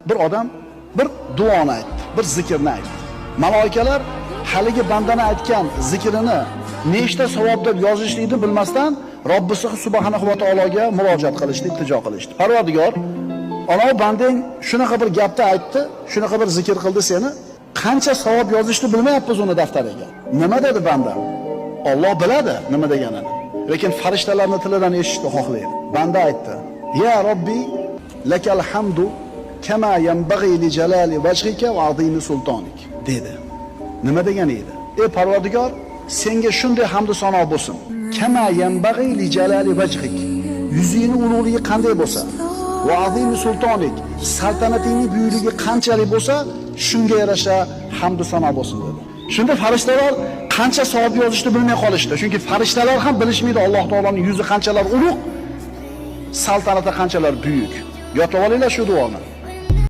bir odam bir duoni aytdi, bir zikrni aytdi. Malaikalar haligi bandani aytgan zikrini nechta savob deb yozishlikni bilmasdan Robbisi subhanahu va taologa murojaat qilishdi, iltijo qilishdi. Parvardigor, ana bandang shunaqa bir gapni aytdi, shunaqa bir zikr qildi seni, qancha savob yozishni bilmayapmiz uni daftariga. Nima dedi banda? Alloh biladi nima deganini. Lekin farishtalarning tilidan eshitishni xohlaydi. Banda aytdi: "Ya Robbi, lakal hamdu kama yanbaghi li jalali wajhika va azimi sultonik." dedi. Nima degani edi? Ey Parvardigor, senga shunday hamd sano bo'lsin. Kama yanbaghi li jalali wajhik. Yuzingni ulug'ligi qanday bo'lsa, va azimi sultonik, saltanatingning buyukligi qanchalik bo'lsa, shunga yarasha hamd sano bo'lsin dedi. Shunda farishtalar qancha savob yozishni bilmay qolishdi. Chunki farishtalar ham bilishmaydi Alloh taoloning yuzi qanchalar ulug', saltanati qanchalar buyuk. Yotib olinglar shu duoni.